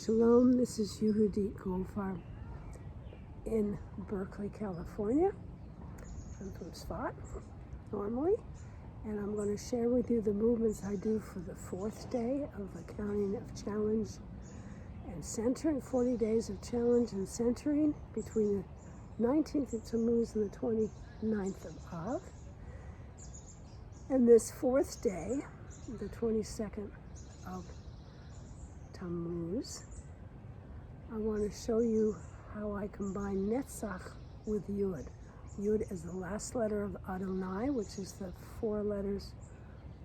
Shalom, this is Yehudit Gold Farm in Berkeley, California. I'm from Sfat, normally, and I'm going to share with you the movements I do for the fourth day of the counting of challenge and centering, 40 days of challenge and centering between the 19th of Tammuz and the 29th of Av. And this fourth day, the 22nd of Tammuz, I want to show you how I combine Netzach with Yud. Yud is the last letter of Adonai, which is the 4 letters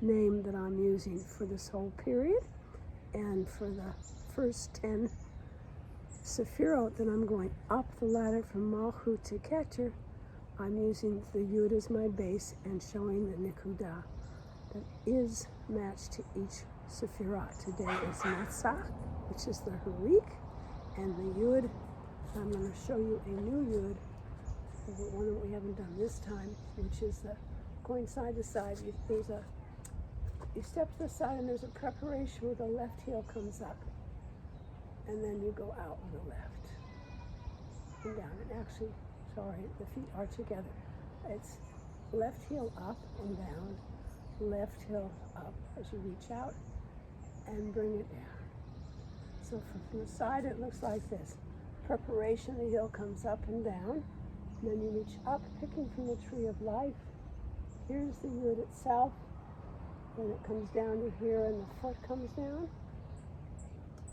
name that I'm using for this whole period. And for the first 10 sefirot that I'm going up the ladder from Malchut to Keter, I'm using the Yud as my base and showing the nikudah that is matched to each sefirah. Today is Netzach, which is the Chirik, and the Yud. I'm going to show you a new Yud, one that we haven't done this time, which is the going side to side. You step to the side and there's a preparation where the left heel comes up, and then you go out with the left and down. And actually, sorry, the feet are together. It's left heel up and down, left heel up as you reach out and bring it down. So from the side it looks like this. Preparation, the heel comes up and down. And then you reach up, picking from the Tree of Life. Here's the Yud itself. Then it comes down to here and the foot comes down.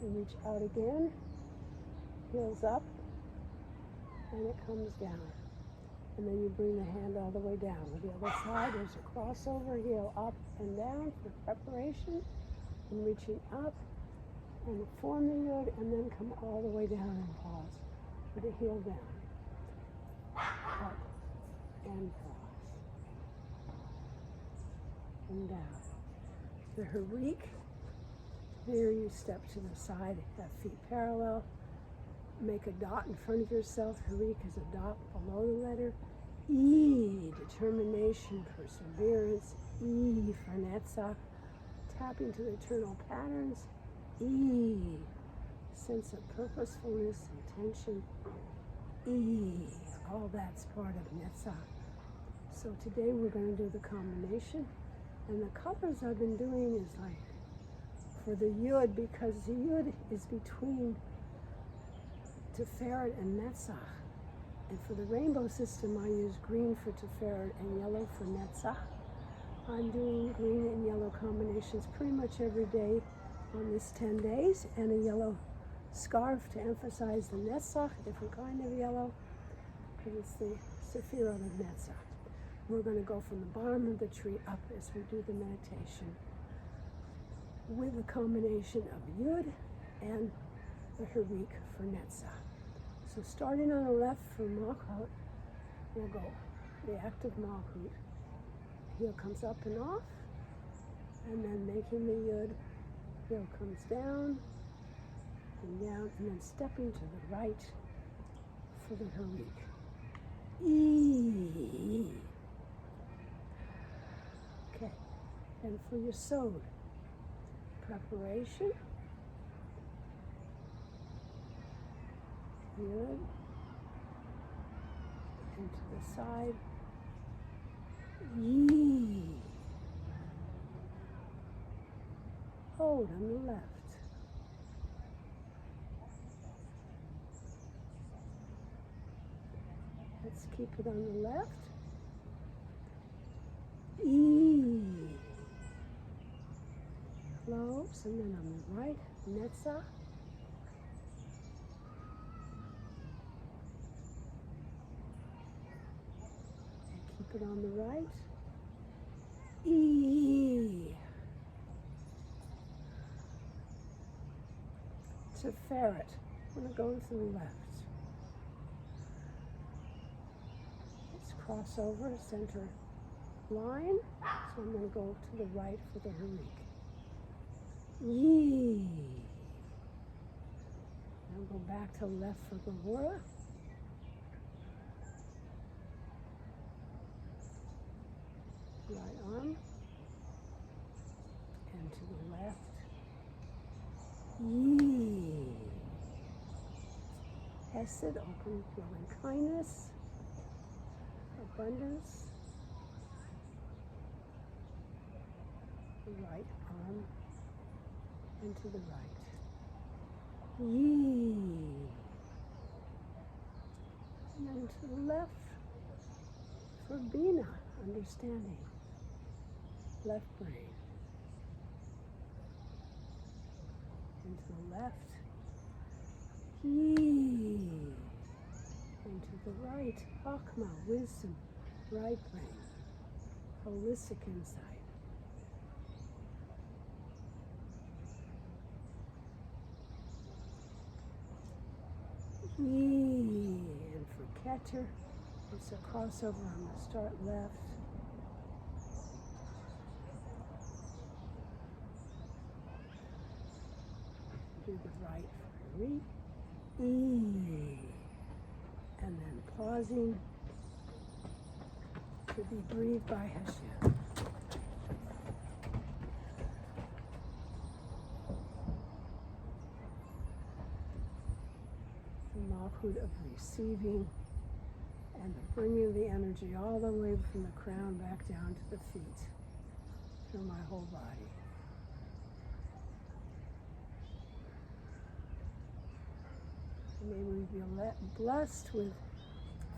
And reach out again. Heels up. And it comes down. And then you bring the hand all the way down. With the other side, there's a crossover, heel up and down for preparation. And reaching up and form the Yud, and then come all the way down and pause with the heel down. Up and pause. And down. The Chirik, here you step to the side, have feet parallel. Make a dot in front of yourself. Chirik is a dot below the letter E, determination, perseverance. E for Netzach, tapping to the eternal patterns. E, sense of purposefulness, intention. E, all that's part of Netzach. So today we're going to do the combination. And the colors I've been doing is like for the Yud, because the Yud is between Tiferet and Netzach. And for the rainbow system, I use green for Tiferet and yellow for Netzach. I'm doing green and yellow combinations pretty much every day on this 10 days, and a yellow scarf to emphasize the Netzach, a different kind of yellow, because it's the sefirot of Netzach. We're going to go from the bottom of the tree up as we do the meditation with a combination of Yud and the Chirik for Netzach. So starting on the left for Malchut, we'll go the active Malchut. Heel comes up and off, and then making the Yud, heel comes down, and then stepping to the right for the Chirik. E. Okay, and for your sod, preparation, Yud, and to the side, Yee. Hold on the left. Let's keep it on the left. E. Close, and then on the right, Netzach. And keep it on the right. E. Sefirot. I'm going to go to the left. Let's cross over, center line. So I'm going to go to the right for the Chirik. Yee. Now go back to the left for Gevurah. Right arm. And to the left. Yee. chesed, open, loving kindness, abundance. The right arm and to the right. Yi. And then to the left for Bina, understanding. Left brain. And to the left. Yi. And to the right. Chokmah, wisdom. Right brain. Holistic insight. And for Keter, it's a crossover. I'm going to start left. Do the right for Re. And then pausing to be breathed by Hashem. Malchut of receiving and the bringing of the energy all the way from the crown back down to the feet through my whole body. May we be blessed with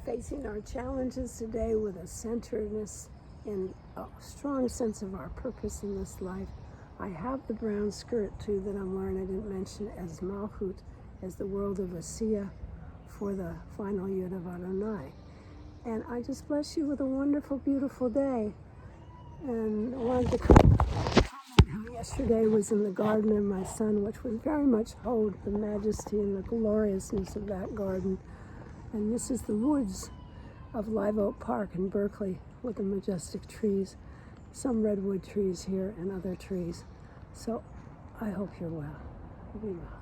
facing our challenges today with a centeredness and a strong sense of our purpose in this life. I have the brown skirt too that I'm wearing. I didn't mention as Malchut, as the world of Asiya for the final Yud of Adonai. And I just bless you with a wonderful, beautiful day. And I wanted to comment how yesterday was in the garden of my son, which would very much hold the majesty and the gloriousness of that garden. And this is the woods of Live Oak Park in Berkeley with the majestic trees, some redwood trees here and other trees. So I hope you're well. Be well.